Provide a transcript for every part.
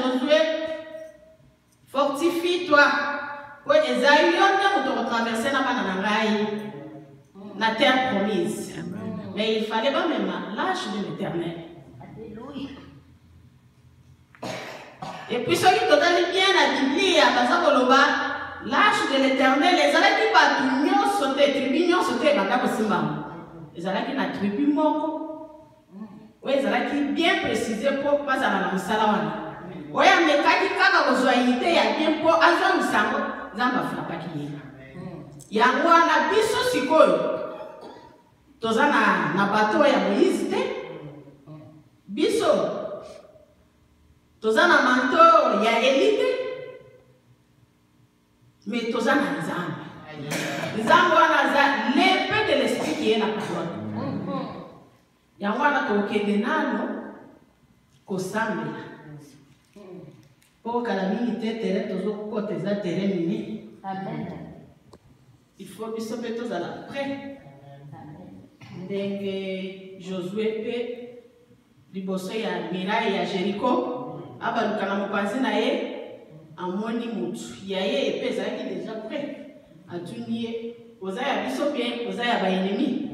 Josué, fortifie-toi. Oui, Esaïe, on te traverser la terre promise. Mais il fallait pas même lâche de l'Éternel. Et puis ceux qui totalent bien la Bible, lâche de l'Éternel, les gens qui battent sauter, tribus sauter, les gens qui n'ont tribu moko. Oui, les gens qui bien précisé pour pas à la musala. Oui, mais quand il y a bien pour azan musango, zamba flapa qui est. Yango na biso sikoyo. Toza na bateau ya Moïse te. Biso. Toza na manteau ya Élie te. Mais toza na Nzambe. Nzambe wana za l'épée de l'esprit qui est la parole. Yango wana kokende nano kosambela. Pour que la minute terre, toujours côté de la terre mini. Amen. Il faut que nous tous à la près. Donc Josué peut libosser à Miraï et à Jéricho. Aba lukana mopanzi na ye amoni mutu. Yaye epé za qui déjà prêt. Atunie ozaya biso bien ozaya ba ennemi.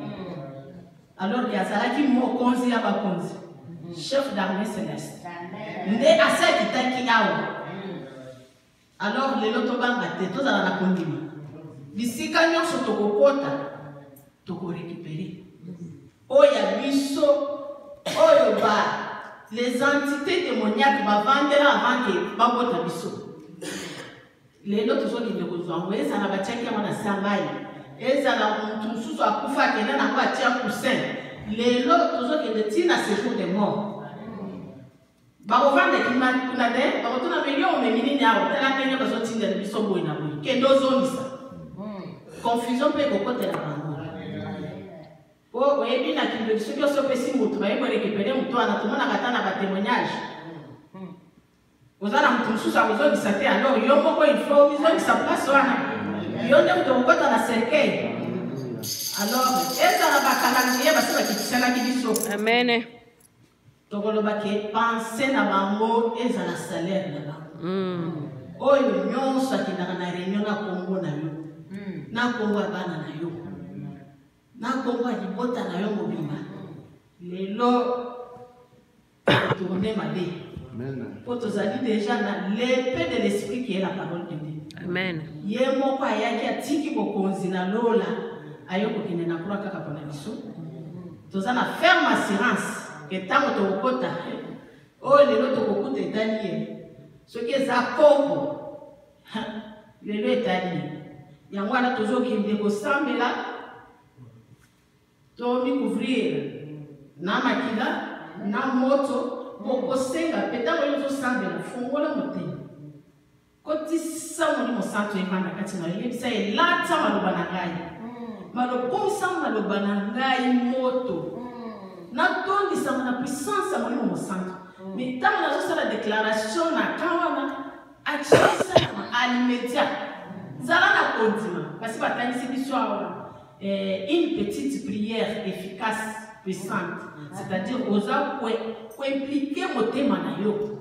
Alors ya zala ki mo konzi ya ba konzi. Chef d'armée céleste. Nde asa kitaki awa. Alors les loto banga te to za na kondima. Bisika nyonso tokokota toko récupérer. Oya biso oyo ba les entités démoniaques ba vandela avant que ba bota biso. Les loto zo ki ndeko zo eza na bachaki mwana sambai. Eza na mutu susu akufa kena na kwa tia kusen. Les loto zo ki de tina séjour des morts. Barovande qui m'a kunade, barotuna meyo menini nyao, tela kenye bazotinda biso boy na boy. Kendo zonisa. Confusion pe kokote la bango. Po oyebi na kindo biso biso pesi mutu, ba yebo récupérer mutu ana tumana katana ba témoignage. Ozana mutu mususa ozobisa te alors yo moko il faut bizobisa place wana. Yo nde mutu kokota na cercueil. Alors eza na bakalangiye basi bakitisana kibiso. Amen. Tokoloba ke penser na bango eza na salaire na bango. Oyo nyonso akindaka na réunion na Kongo na yo. Na Kongo bana na yo. Na Kongo libota na yo mobimba. Lelo tourner mabe. Amen. Pour tozali déjà na l'épée de l'esprit qui est la parole de Dieu. Amen. Ye moko ayaki atiki bokonzi na lola ayoko kine na kura kaka pona biso. Toza na ferme assurance. Que tant que tu côté, oh les autres côté italien, ce qui est à Congo, les deux italiens, il y a moi là toujours qui me découvre là, tu me couvrir, na makila, na moto, pour kosenga, peut-être que nous sommes là, fongo la moté. Quand tu sens mon centre et ma katina, il ça est là, ça m'a le banangai, m'a le comme ça m'a le banangai moto. Na tondi sama na puissance ya molimo mosantu. Mais tant na zo la déclaration na kawana achisa à l'immédiat. Zala na kodima parce que batani biso une petite prière efficace puissante. C'est-à-dire oza ko impliquer motema na yo.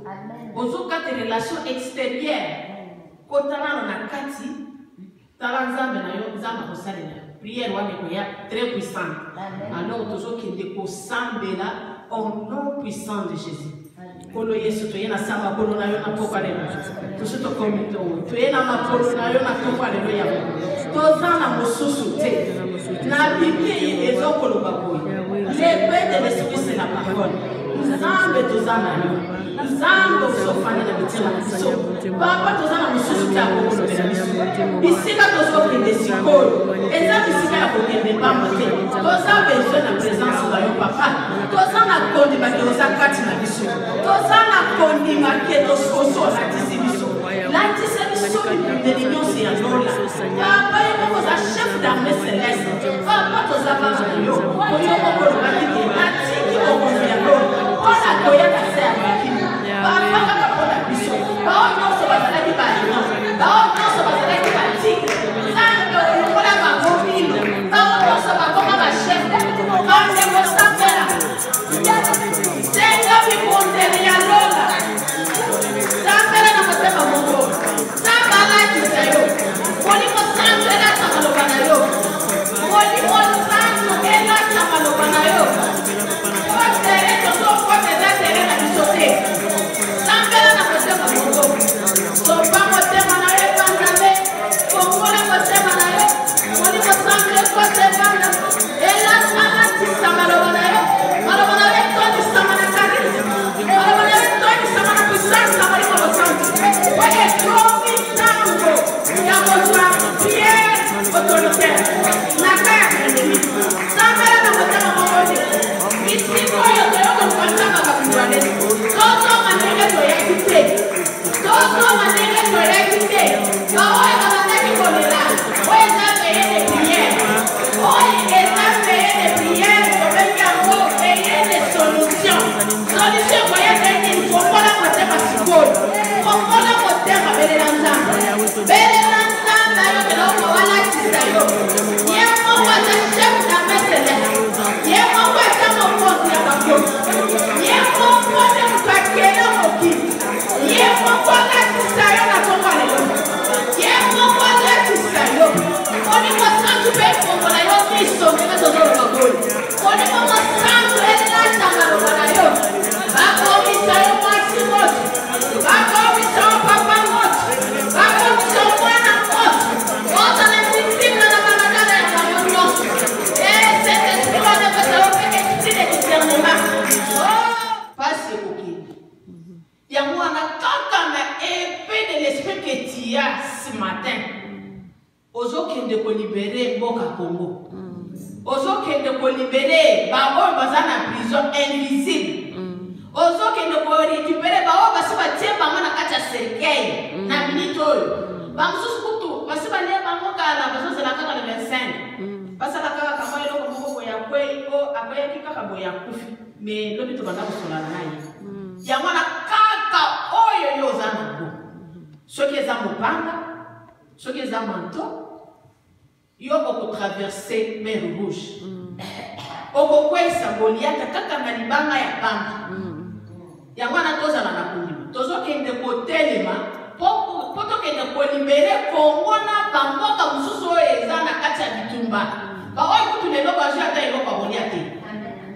Ozo kate relation extérieure. Kotana na kati talanzambe na yo zama kosalela. Prière très puissante. Alors toujours qu'il est au sambela au nom puissant de Jésus. Kolo Yesu to yena sama kolo na yo na poka lelo. Tusuto komito. To yena ma kolo na yo na poka lelo ya. To zana mosusu te. Na Bible ezokolo baboy. L'épée de l'esprit c'est la parole. Nzambe to zana yo. Nzambe sofana na bitela biso. Papa to zana mosusu te akolo bela biso. Bisika to sokende sikolo. Eza bisika ya kokende pamba te. Toza besoin na présence na yo papa. Toza na kondi ba toza kati na biso. Toza na kondi ma ke to soso la tisi biso. La tisi biso de l'union c'est ya lola. Papa yo ko za chef d'armée céleste. Papa toza ba yo. Koyo ko ko ba ki na tiki o ko ya lola. Ona koya ka se ya ki. Papa ka ko na biso. Ba o no so ba la ki ba yo. Ba o no so ba la ki ba tiki. Santo ko la ba ko ni. Ba o no so ba ko ba chef d'armée. Ba ne ko sa pera. Senga mi konte ya lola. ozokende kolibere mboka Congo. Ozokende kolibere baoyo baza na prison invisible. Ozokende korécupérer baoyo basi batie bango na kati ya cercueil na minute oyo. Bamosusu kutu basi balie bango kala bazozela kaka na 25. Basala kaka kama eloko moko boya kwei o abayaki kaka boya kufi. Mais lobi tobanda kosola na ye. Yango na kaka oyo yo oza nango. Soki eza mopanga, soki eza manteau, yo okotraverse mer rouge. Okokwesa Goliath kaka na libanga ya pamba. Yango wana tozala na kondima. Tozokende kotelema po tokende kolibere Congo na bamboka mosusu oyo eza na kati ya bitumba. Baoyo kutu lelo bazwi ata eloko ya Goliath te.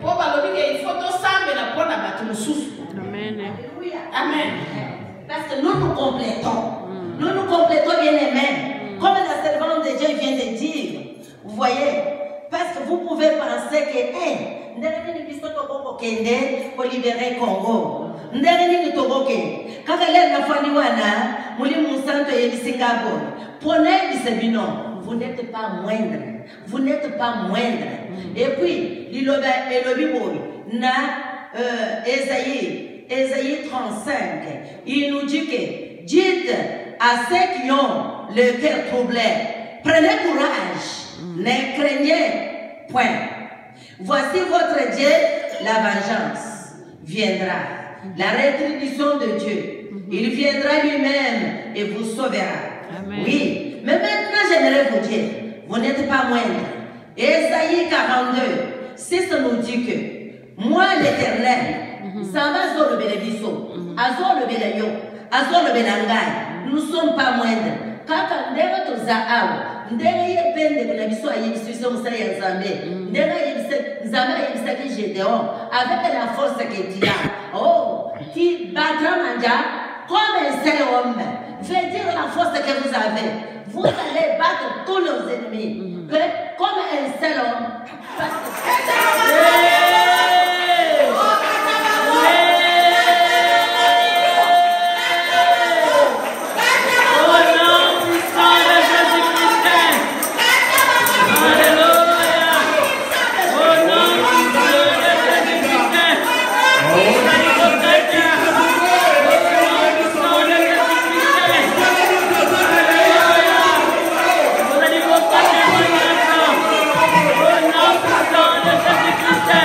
Po balobi ke il faut tosambela mpona bato mosusu. Amen. Amen. Parce que nous nous complétons. Nous nous complétons bien aimés. Comme la servante de Dieu vient de dire. Vous voyez? Parce que vous pouvez penser que, ndenge ni biso tokoko kende ko libérer Congo. Ndenge ni tokoke. Kaka leo nafani wana, muli musanto yebisingapo. Prenez bisebino. Vous n'êtes pas moindre. Vous n'êtes pas moindre. Et puis, liloba elobi boy na Ésaïe 35, il nous dit que dites à ceux qui ont le cœur troublé, prenez courage, ne craignez point. Voici votre Dieu, la vengeance viendra, la rétribution de Dieu. Il viendra lui-même et vous sauvera. Amen. Oui, mais maintenant j'aimerais vous dire, vous n'êtes pas moindre. Ésaïe 42, c'est ce nous dit que moi l'Éternel, ça va sur le bénéficio, azor le bénéyo, azor le bénangai, nous ne sommes pas moindres. Quand on est au Zahao, ndenge yepende kuna biso ayebisiso musala ya Nzambe ndenge yebise Nzambe yebisaki Gédéon avec la force que tu as. Oh, tu battras Manja comme un seul homme. Veut dire la force que vous avez. Vous allez battre tous nos ennemis comme un seul homme. Christ.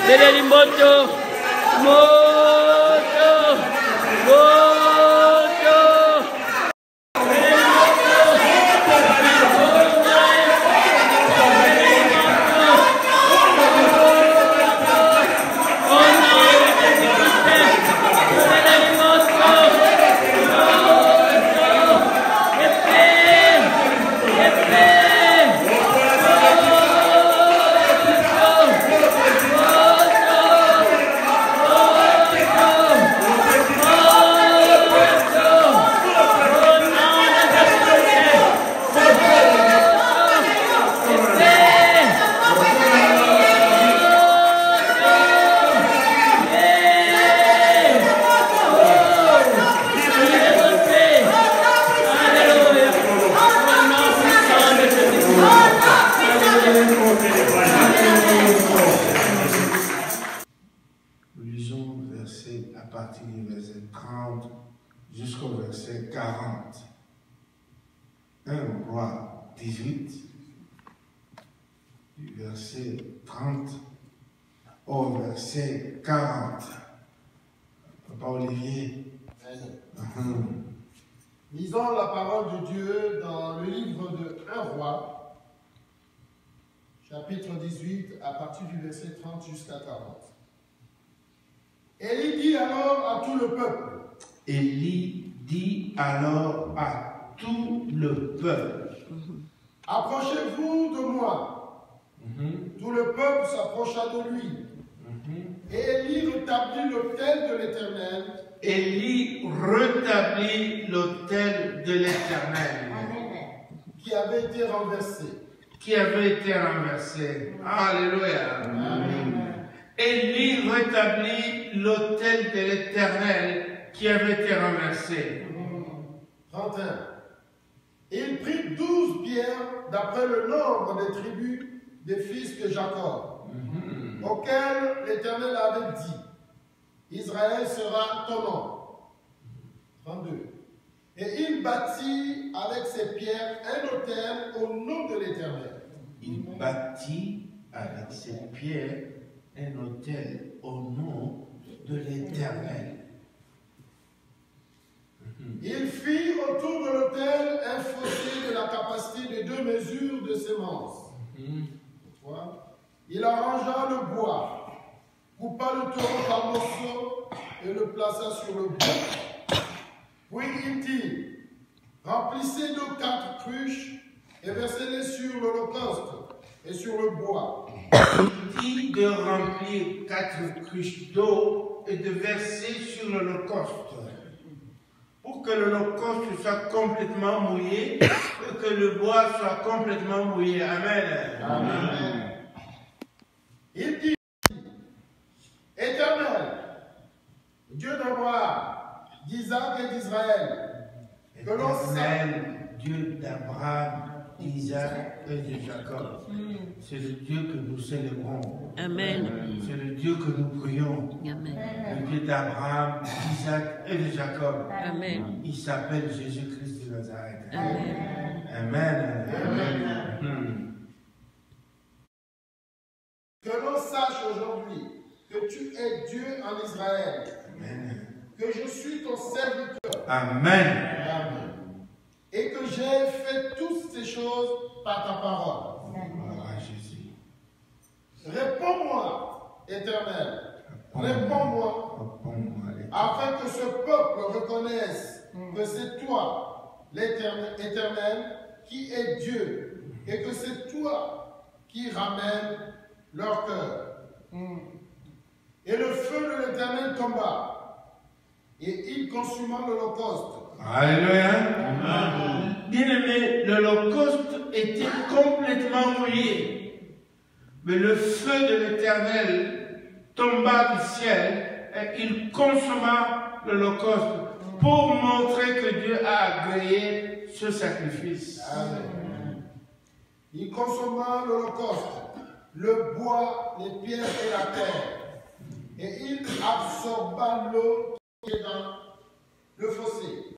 Beleli moto. Moto. Moto. Jusqu'au verset 40. 1 Roi 18, du verset 30 au verset 40. Papa Olivier. Lisons la parole de Dieu dans le livre de 1 Roi, chapitre 18, à partir du verset 30 jusqu'à 40. Élie dit alors à tout le peuple. Élie dit alors à tout le peuple. Approchez-vous de moi. Tout le peuple s'approcha de lui. Et Élie rétablit l'autel de l'Éternel. Élie rétablit l'autel de l'Éternel. Qui avait été renversé. Qui avait été renversé. Alléluia. Amen. Élie rétablit l'autel de l'Éternel qui avait été renversé. 31. Il prit 12 pierres d'après le nombre des tribus des fils de Jacob, auxquels l'Éternel avait dit, Israël sera ton nom. 32. Et il bâtit avec ces pierres un autel au nom de l'Éternel. Il bâtit avec ces pierres un autel au nom de l'Éternel. Il fit autour de l'autel un fossé de la capacité de 2 mesures de sémence. Il arrangea le bois, coupa le taureau par morceaux et le plaça sur le bois. Puis il dit, remplissez d'eau 4 cruches et versez-les sur l'holocauste et sur le bois. Il dit de remplir 4 cruches d'eau et de verser sur l'holocauste. Pour que l'holocauste soit complètement mouillé et que le bois soit complètement mouillé. Amen. Amen. Il dit, Éternel, Dieu d'Abraham, d'Isaac et d'Israël, que l'on Éternel, Dieu d'Abraham, d'Isaac et de Jacob. C'est le Dieu que nous célébrons. Amen. C'est le Dieu que nous prions. Amen. Le Dieu d'Abraham, d'Isaac et de Jacob. Amen. Il s'appelle Jésus-Christ de Nazareth. Amen. Amen. Amen. Que l'on sache aujourd'hui que tu es Dieu en Israël. Amen. Que je suis ton serviteur. Amen. Amen. Et que j'ai fait toutes ces choses par ta parole. Gloire à Jésus. Réponds-moi, Éternel. Réponds-moi. Réponds-moi, Afin que ce peuple reconnaisse que c'est toi, l'Éternel, qui est Dieu, et que c'est toi qui ramène leur cœur. Et le feu de l'Éternel tomba, et il consuma l'holocauste. Alléluia. Bien-aimé, l'holocauste était complètement mouillé. Mais le feu de l'Éternel tomba du ciel et il consuma l'holocauste pour montrer que Dieu a agréé ce sacrifice. Amen. Il consuma l'holocauste, le bois, les pierres et la terre. Et il absorba l'eau qui est dans le fossé.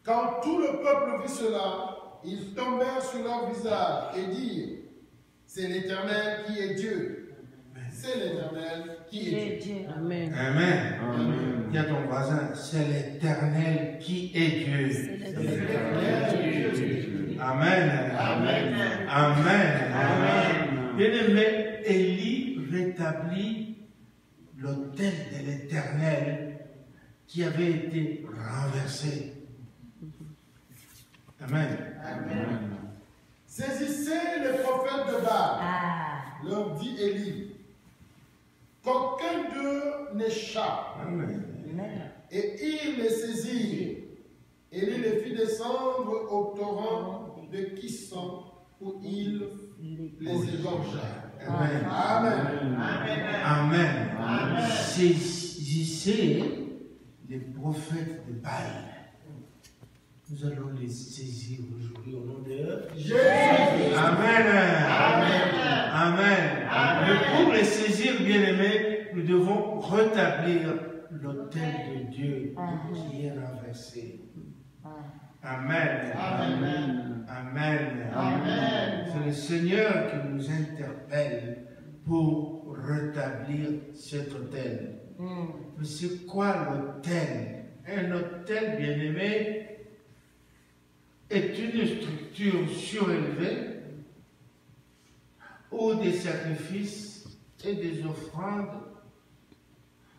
Quand tout le peuple vit cela, ils tombèrent sur leur visage et dirent, c'est l'Éternel qui est Dieu. c'est l'Éternel qui est Dieu. Amen. Amen. Amen. Dis à ton voisin, c'est l'Éternel qui est Dieu. C'est l'Éternel qui est Dieu. Amen. Amen. Amen. Amen. Bien-aimé, Élie rétablit l'autel de l'Éternel qui avait été renversé. Amen. Amen. Saisissez les prophètes de Baal, leur dit Élie, qu'aucun d'eux n'échappe. Amen. Et ils les saisirent. Élie les fit descendre au torrent de Kisson, où il les égorgea. Amen. Amen. Amen. Saisissez les prophètes de Baal. Nous allons les saisir aujourd'hui au nom de Jésus. Amen. Amen. Amen. Mais pour les saisir, bien-aimés, nous devons rétablir l'autel de Dieu qui est renversé. Amen. Amen. Amen. Amen. C'est le Seigneur qui nous interpelle pour rétablir cet autel. Mais c'est quoi l'autel? Un autel, bien-aimé, est une structure surélevée où des sacrifices et des offrandes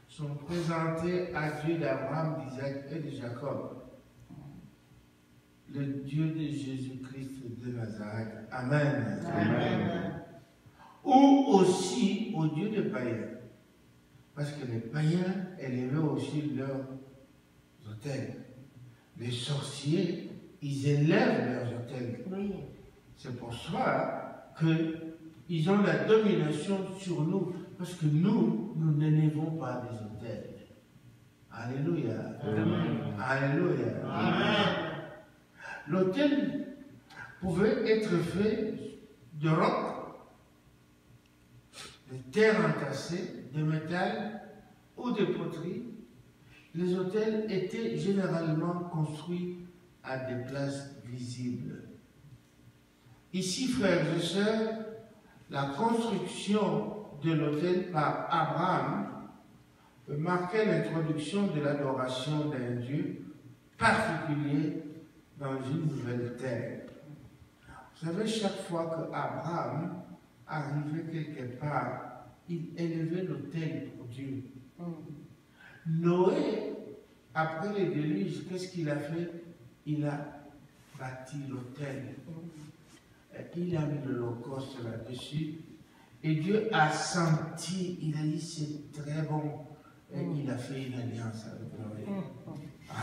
sont présentés à Dieu d'Abraham, d'Isaac et de Jacob, le Dieu de Jésus-Christ de Nazareth. Amen. Amen. Ou aussi au Dieu des païens. Parce que les païens élevaient aussi leurs autels. Les sorciers, ils élèvent leurs autels. C'est pour cela qu'ils ont la domination sur nous. Parce que nous n'élevons pas des autels. Alléluia. Amen. Alléluia. Amen. L'autel pouvait être fait de roc, de terre entassée, de métal ou de poterie. Les autels étaient généralement construits à des places visibles. Ici, frères et sœurs, la construction de l'autel par Abraham marquait l'introduction de l'adoration d'un Dieu particulier dans une nouvelle terre. Vous savez, chaque fois qu'Abraham arrivait quelque part, il élevait l'autel pour Dieu. Noé, après les déluges, qu'est-ce qu'il a fait? Il a bâti l'autel. Il a mis l'holocauste là-dessus. Et Dieu a senti, il a dit c'est très bon. Et il a fait une alliance avec Noé.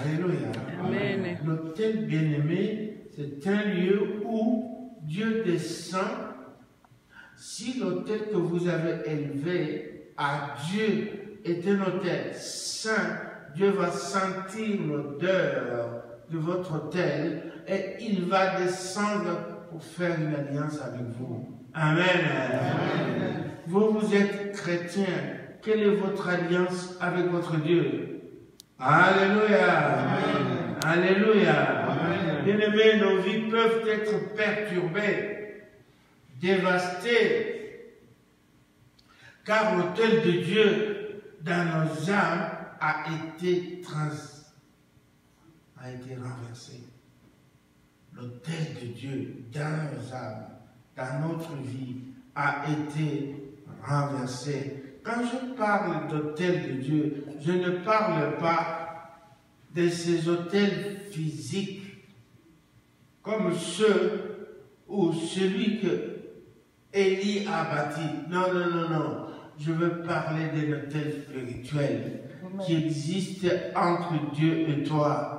Alléluia. Amen. L'autel bien-aimé, c'est un lieu où Dieu descend. Si l'autel que vous avez élevé à Dieu est un autel saint, Dieu va sentir l'odeur de votre autel et il va descendre pour faire une alliance avec vous. Amen. Amen. Vous êtes chrétien. Quelle est votre alliance avec votre Dieu? Alléluia. Amen. Alléluia. Bien-aimés, nos vies peuvent être perturbées, dévastées, car l'autel de Dieu dans nos âmes a été renversé. L'autel de Dieu dans nos âmes, dans notre vie, a été renversé. Quand je parle d'autel de Dieu, je ne parle pas de ces autels physiques, comme ceux ou celui que Élie a bâti. Non, non, non, non. Je veux parler d'un autel spirituel qui existe entre Dieu et toi.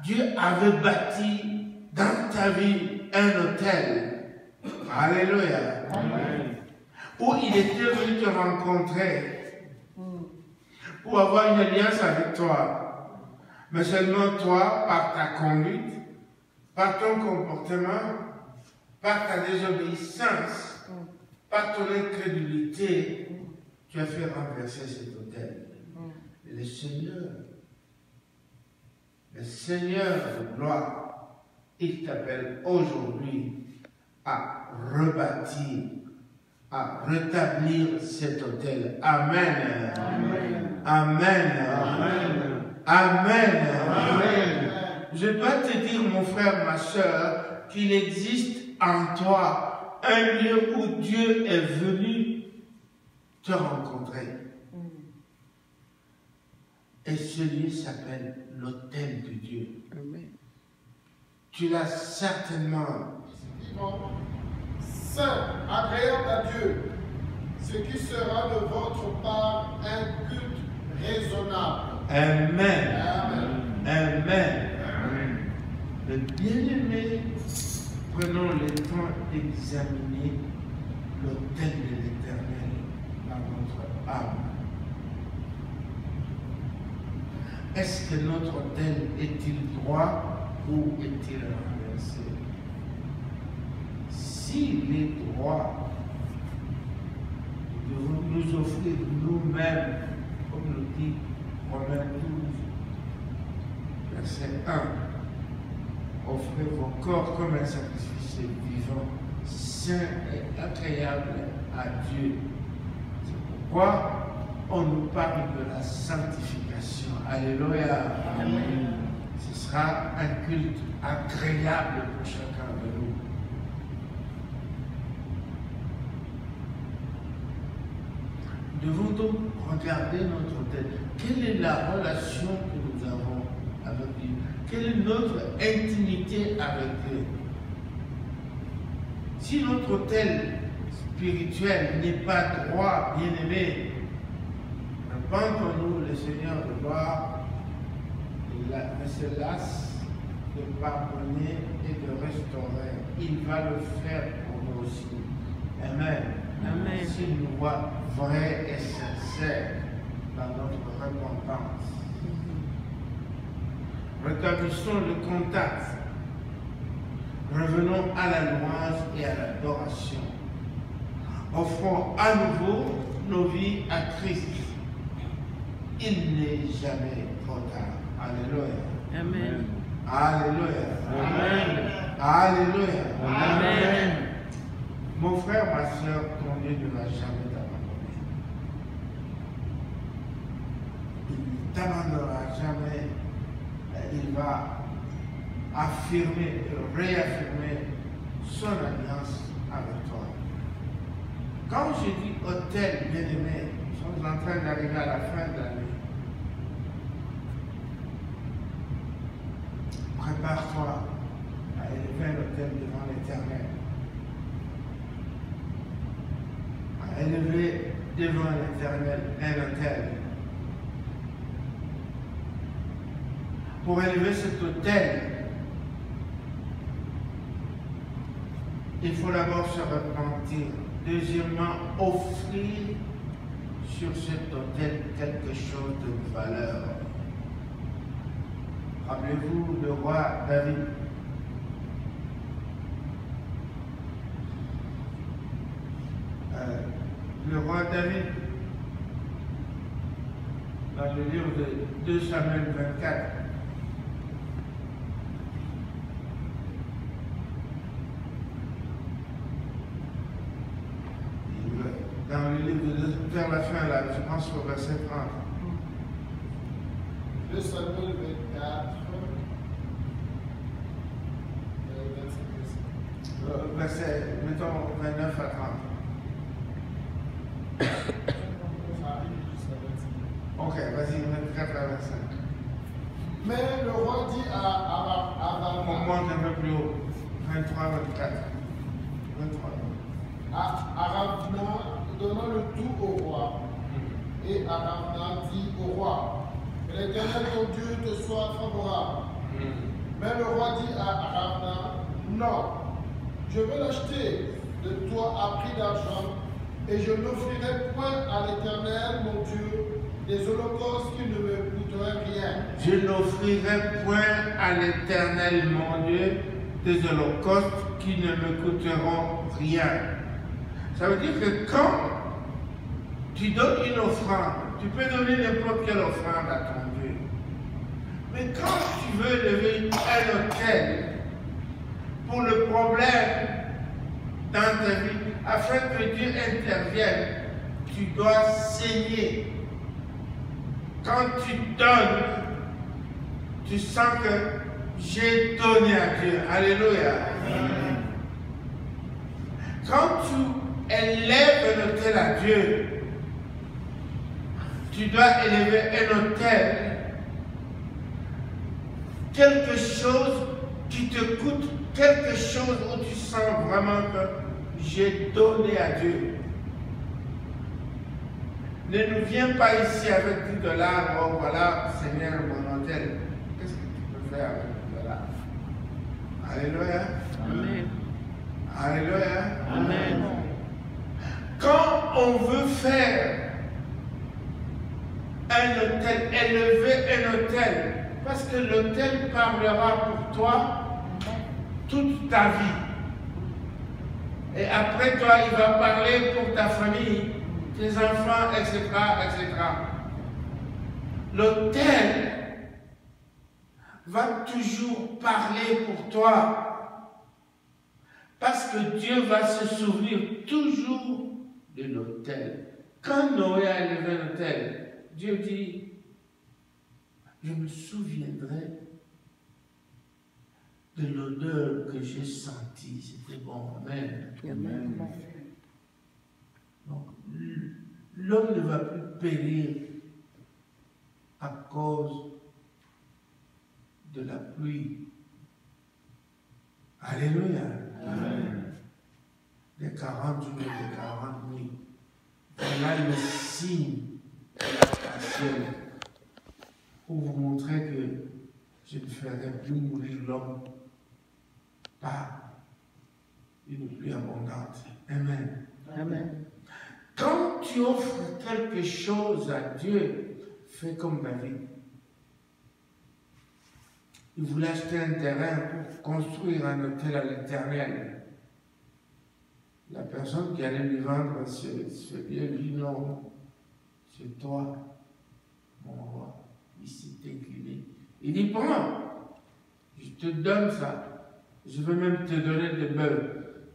Dieu avait bâti dans ta vie un autel. Alléluia. Amen. Où il était venu te rencontrer pour avoir une alliance avec toi. Mais seulement toi, par ta conduite, par ton comportement, par ta désobéissance, par ton incrédulité, tu as fait renverser cet autel. Et le Seigneur de gloire, il t'appelle aujourd'hui à rebâtir à rétablir cet autel. Amen. Amen. Amen. Amen. Amen. Amen. Je dois te dire, mon frère, ma soeur, qu'il existe en toi un lieu où Dieu est venu te rencontrer. Et ce lieu s'appelle l'autel de Dieu. Amen. Tu l'as certainement. Saint, agréable à Dieu, ce qui sera de votre part un culte raisonnable. Amen. Amen. Amen. Le bien-aimé, prenons le temps d'examiner l'autel de l'Éternel dans notre âme. Est-ce que notre autel est-il droit ou est-il renversé? S'il est droit, nous devons nous offrir nous-mêmes, comme nous dit Romains 12, verset 1. Offrez vos corps comme un sacrifice vivant, saint et agréable à Dieu. C'est pourquoi on nous parle de la sanctification. Alléluia. Amen. Ce sera un culte agréable pour chacun de nous. Nous devons donc regarder notre autel. Quelle est la relation que nous avons avec Dieu? Quelle est notre intimité avec Dieu? Si notre autel spirituel n'est pas droit, bien-aimé, repentons-nous, le Seigneur de gloire ne se lasse de pardonner et de restaurer. Il va le faire pour nous aussi. Amen. Amen. S'il nous voit vrai et sincère dans notre repentance. Rétablissons le contact. Revenons à la louange et à l'adoration. Offrons à nouveau nos vies à Christ. Il n'est jamais trop tard. Alléluia. Amen. Alléluia. Amen. Alléluia. Amen. Mon frère, ma soeur, ton Dieu ne va jamais t'abandonner. Il ne t'abandonnera jamais. Il va affirmer, réaffirmer son alliance avec toi. Quand je dis autel, bien-aimé, nous sommes en train d'arriver à la fin de l'année. Prépare-toi à élever l'autel devant l'Éternel. À élever devant l'Éternel un autel. Pour élever cet autel, il faut d'abord se repentir. Deuxièmement, offrir sur cet autel quelque chose de valeur. Rappelez-vous le roi David. Le roi David, dans le livre de 2 Samuel 24, dans le livre de vers la fin, là, je pense au verset 30. 2 Samuel 24, verset, mettons 29 à 30. Ok, vas-y, 24 à 25. Mais le roi dit à On monte un peu plus haut. 23, 24. 23. À Ravna, donnant le tout au roi. Et Ravna dit au roi, que l'Éternel ton Dieu te soit favorable. Mais le roi dit à Ravna, non, je vais l'acheter de toi à prix d'argent, et je n'offrirai point à l'Éternel mon Dieu des holocaustes qui ne me coûteraient rien. Je n'offrirai point à l'Éternel mon Dieu des holocaustes qui ne me coûteront rien. Ça veut dire que quand tu donnes une offrande, tu peux donner n'importe quelle offrande à ton Dieu. Mais quand tu veux lever un autel pour le problème dans ta vie, afin que Dieu intervienne, tu dois saigner. Quand tu donnes, tu sens que j'ai donné à Dieu. Alléluia. Quand tu élèves un autel à Dieu, tu dois élever un autel. Quelque chose qui te coûte, quelque chose où tu sens vraiment que j'ai donné à Dieu. Ne nous viens pas ici avec $10. Oh voilà, Seigneur, mon autel. Qu'est-ce que tu peux faire avec $10? Alléluia. Amen. Alléluia. Amen. Quand on veut faire un autel, élever un autel, parce que l'autel parlera pour toi toute ta vie. Et après toi, il va parler pour ta famille, tes enfants, etc., etc. L'autel va toujours parler pour toi. Parce que Dieu va se souvenir toujours de l'autel. Quand Noé a élevé l'autel, Dieu dit, je me souviendrai de l'odeur que j'ai sentie. C'était bon. Amen. Amen. Donc, l'homme ne va plus périr à cause de la pluie. Alléluia. Amen. Des 40 jours, des 40 nuits. Voilà le signe de la passion pour vous montrer que je ne ferai plus mourir l'homme par une pluie abondante. Amen. Amen. Quand tu offres quelque chose à Dieu, fais comme David. Il voulait acheter un terrain pour construire un hôtel à l'Éternel. La personne qui allait lui vendre ce lieu lui dit non, c'est toi, mon roi. Il s'est incliné. Il dit prends, je te donne ça. Je vais même te donner des bœufs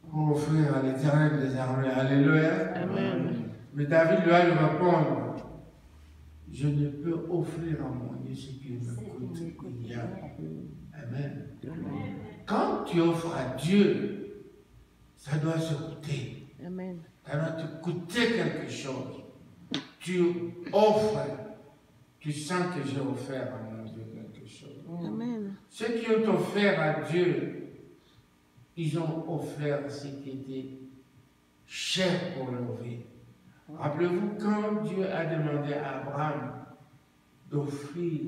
pour offrir à l'Éternel des armées. Alléluia. Amen. Mais David lui a lui répondre, je ne peux offrir à mon Dieu ce qui me coûte rien. Amen. Quand tu offres à Dieu, ça doit se coûter. Amen. Ça doit te coûter quelque chose. Tu offres, tu sens que j'ai offert à mon Dieu quelque chose. Amen. Ceux qui ont offert à Dieu, ils ont offert ce qui était cher pour leur vie. Rappelez-vous quand Dieu a demandé à Abraham d'offrir.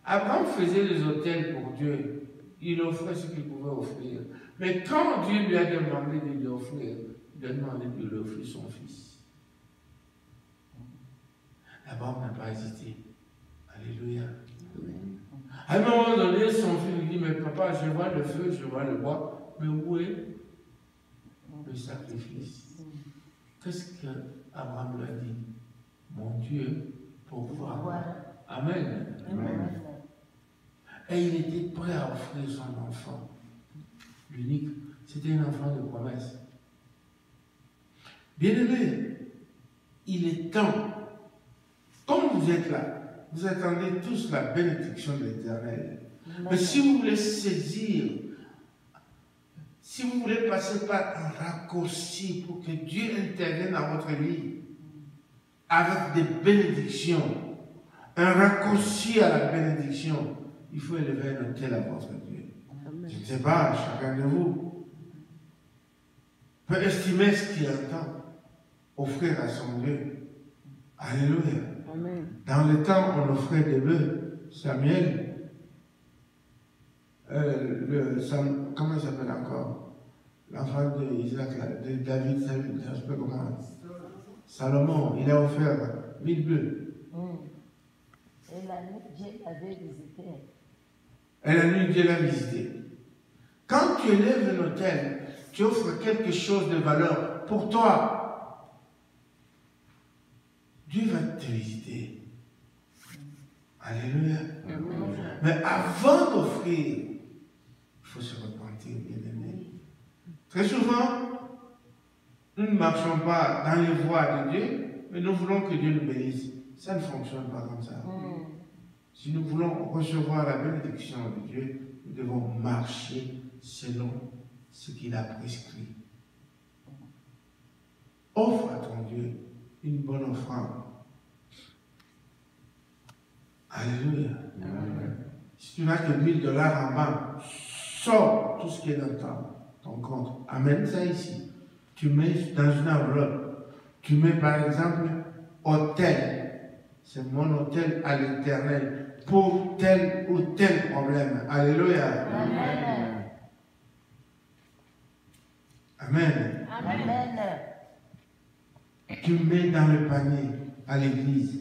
Abraham faisait des autels pour Dieu. Il offrait ce qu'il pouvait offrir. Mais quand Dieu lui a demandé de lui offrir, il a demandé de lui offrir son fils. Abraham n'a pas hésité. Alléluia. À un moment donné, son fils lui dit, mais papa, je vois le feu, je vois le bois, mais où est le sacrifice? Qu'est-ce qu'Abraham lui a dit? Mon Dieu, pourvoir. Amen. Amen. Et il était prêt à offrir son enfant. L'unique, c'était un enfant de promesse. Bien-aimé, il est temps, comme vous êtes là, vous attendez tous la bénédiction de l'Éternel. Mais si vous voulez saisir, si vous voulez passer par un raccourci pour que Dieu intervienne dans votre vie, avec des bénédictions, un raccourci à la bénédiction, il faut élever un autel à votre Dieu. Amen. Je ne sais pas, chacun de vous peut estimer ce qu'il entend, offrir à son Dieu. Alléluia. Amen. Dans le temps, on offrait des bœufs. Samuel, comment il s'appelle encore? L'enfant d'Isaac, de David, je ne sais pas comment. Salomon, il a offert 1000 bœufs. Et la nuit, Dieu l'avait visité. Et la nuit, Dieu l'a visité. Quand tu élèves un autel, tu offres quelque chose de valeur pour toi. Dieu va te visiter. Alléluia. Mais avant d'offrir, il faut se repentir, bien-aimé. Très souvent, nous ne marchons pas dans les voies de Dieu, mais nous voulons que Dieu nous bénisse. Ça ne fonctionne pas comme ça. Si nous voulons recevoir la bénédiction de Dieu, nous devons marcher selon ce qu'il a prescrit. Offre à ton Dieu une bonne offrande. Alléluia. Si tu n'as que 1000 $ en banque, sors tout ce qui est dans ton compte. Amène ça ici. Tu mets dans une enveloppe. Tu mets par exemple hôtel. C'est mon hôtel à l'Éternel pour tel ou tel problème. Alléluia. Amen. Amen. Amen. Tu mets dans le panier à l'église.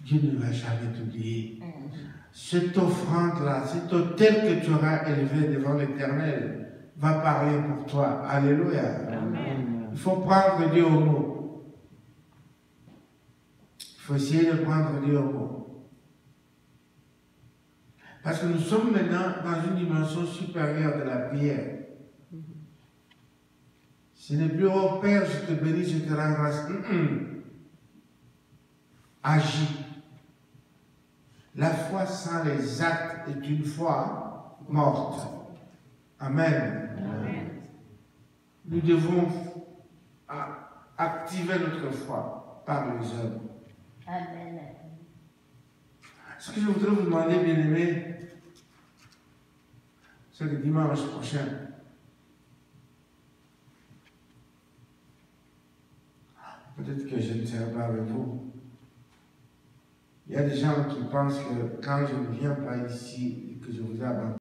Dieu ne va jamais t'oublier. Cette offrande-là, cet autel que tu auras élevé devant l'Éternel va parler pour toi. Alléluia. Amen. Il faut prendre Dieu au mot. Il faut essayer de prendre Dieu au mot. Parce que nous sommes maintenant dans une dimension supérieure de la prière. Ce n'est plus, oh Père, je te bénis, je te rends grâce. Agis. La foi sans les actes est une foi morte. Amen. Amen. Nous devons activer notre foi par les œuvres. Amen. Ce que je voudrais vous demander, bien-aimés, c'est que dimanche prochain, peut-être que je ne serai pas avec vous. Il y a des gens qui pensent que quand je ne viens pas ici et que je vous abandonne,